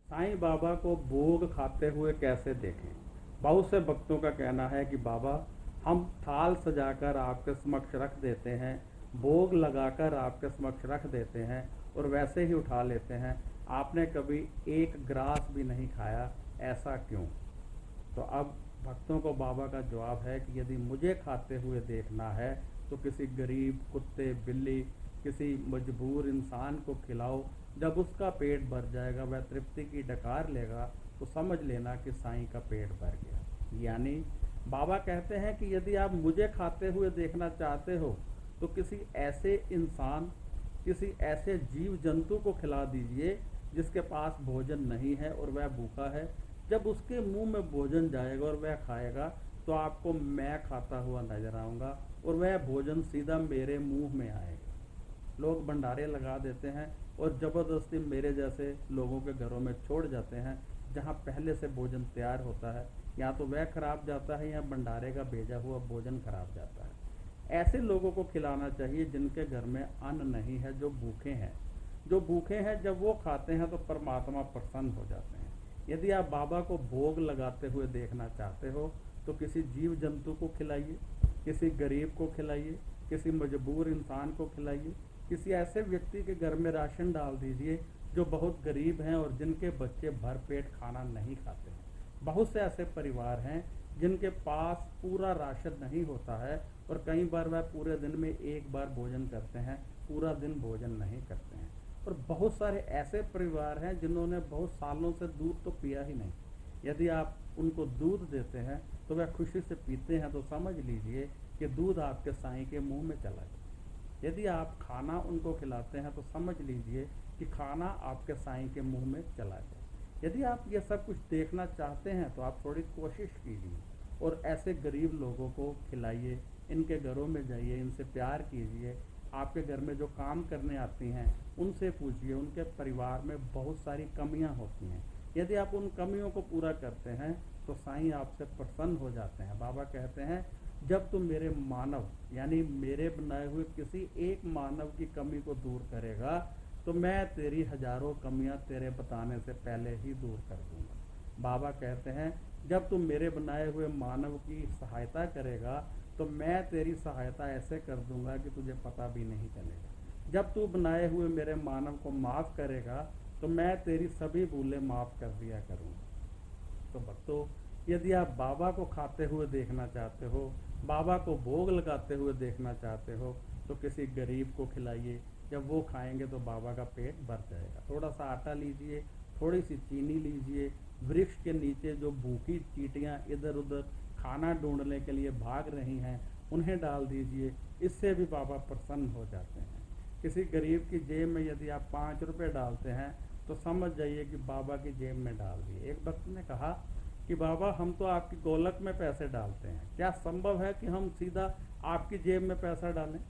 साईं बाबा को भोग खाते हुए कैसे देखें। बहुत से भक्तों का कहना है कि बाबा, हम थाल सजाकर आपके समक्ष रख देते हैं, भोग लगाकर आपके समक्ष रख देते हैं और वैसे ही उठा लेते हैं, आपने कभी एक ग्रास भी नहीं खाया, ऐसा क्यों। तो अब भक्तों को बाबा का जवाब है कि यदि मुझे खाते हुए देखना है तो किसी गरीब कुत्ते बिल्ली, किसी मजबूर इंसान को खिलाओ। जब उसका पेट भर जाएगा, वह तृप्ति की डकार लेगा, तो समझ लेना कि साईं का पेट भर गया। यानी बाबा कहते हैं कि यदि आप मुझे खाते हुए देखना चाहते हो तो किसी ऐसे इंसान, किसी ऐसे जीव जंतु को खिला दीजिए जिसके पास भोजन नहीं है और वह भूखा है। जब उसके मुंह में भोजन जाएगा और वह खाएगा तो आपको मैं खाता हुआ नजर आऊँगा और वह भोजन सीधा मेरे मुंह में आएगा। लोग भंडारे लगा देते हैं और ज़बरदस्ती मेरे जैसे लोगों के घरों में छोड़ जाते हैं, जहाँ पहले से भोजन तैयार होता है। या तो वह खराब जाता है या भंडारे का भेजा हुआ भोजन खराब जाता है। ऐसे लोगों को खिलाना चाहिए जिनके घर में अन्न नहीं है, जो भूखे हैं। जो भूखे हैं जब वो खाते हैं तो परमात्मा प्रसन्न हो जाते हैं। यदि आप बाबा को भोग लगाते हुए देखना चाहते हो तो किसी जीव जंतु को खिलाइए, किसी गरीब को खिलाइए, किसी मजबूर इंसान को खिलाइए, किसी ऐसे व्यक्ति के घर में राशन डाल दीजिए जो बहुत गरीब हैं और जिनके बच्चे भर पेट खाना नहीं खाते हैं। बहुत से ऐसे परिवार हैं जिनके पास पूरा राशन नहीं होता है और कई बार वह पूरे दिन में एक बार भोजन करते हैं, पूरा दिन भोजन नहीं करते हैं। और बहुत सारे ऐसे परिवार हैं जिन्होंने बहुत सालों से दूध तो पिया ही नहीं। यदि आप उनको दूध देते हैं तो वह खुशी से पीते हैं, तो समझ लीजिए कि दूध आपके साईं के मुंह में चला गया। यदि आप खाना उनको खिलाते हैं तो समझ लीजिए कि खाना आपके साईं के मुंह में चला गया। यदि आप ये सब कुछ देखना चाहते हैं तो आप थोड़ी कोशिश कीजिए और ऐसे गरीब लोगों को खिलाइए, इनके घरों में जाइए, इनसे प्यार कीजिए। आपके घर में जो काम करने आती हैं उनसे पूछिए, उनके परिवार में बहुत सारी कमियां होती हैं। यदि आप उन कमियों को पूरा करते हैं तो साईं आपसे प्रसन्न हो जाते हैं। बाबा कहते हैं, जब तुम मेरे मानव यानी मेरे बनाए हुए किसी एक मानव की कमी को दूर करेगा तो मैं तेरी हजारों कमियां तेरे बताने से पहले ही दूर कर दूंगा। बाबा कहते हैं, जब तुम मेरे बनाए हुए मानव की सहायता करेगा तो मैं तेरी सहायता ऐसे कर दूंगा कि तुझे पता भी नहीं चलेगा। जब तू बनाए हुए मेरे मानव को माफ़ करेगा तो मैं तेरी सभी भूलें माफ़ कर दिया करूँगा। तो भक्तों, यदि आप बाबा को खाते हुए देखना चाहते हो, बाबा को भोग लगाते हुए देखना चाहते हो, तो किसी गरीब को खिलाइए। जब वो खाएंगे तो बाबा का पेट भर जाएगा। थोड़ा सा आटा लीजिए, थोड़ी सी चीनी लीजिए, वृक्ष के नीचे जो भूखी चींटियाँ इधर उधर खाना ढूंढने के लिए भाग रही हैं उन्हें डाल दीजिए। इससे भी बाबा प्रसन्न हो जाते हैं। किसी गरीब की जेब में यदि आप 5 रुपये डालते हैं तो समझ जाइए कि बाबा की जेब में डाल दिए। एक भक्त ने कहा कि बाबा, हम तो आपकी गोलक में पैसे डालते हैं, क्या संभव है कि हम सीधा आपकी जेब में पैसा डालें।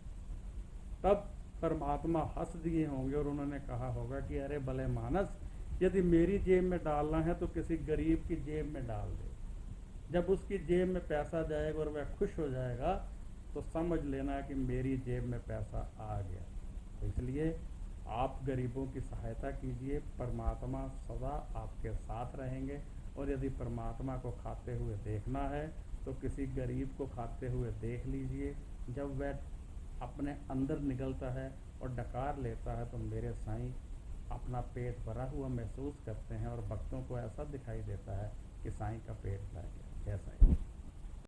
तब परमात्मा हंस दिए होंगे और उन्होंने कहा होगा कि अरे भले मानस, यदि मेरी जेब में डालना है तो किसी गरीब की जेब में डाल दे। जब उसकी जेब में पैसा जाएगा और वह खुश हो जाएगा तो समझ लेना कि मेरी जेब में पैसा आ गया। तो इसलिए आप गरीबों की सहायता कीजिए, परमात्मा सदा आपके साथ रहेंगे। और यदि परमात्मा को खाते हुए देखना है तो किसी गरीब को खाते हुए देख लीजिए। जब वह अपने अंदर निकलता है और डकार लेता है तो मेरे साईं अपना पेट भरा हुआ महसूस करते हैं और भक्तों को ऐसा दिखाई देता है कि साईं का पेट भर गया। जय साईं।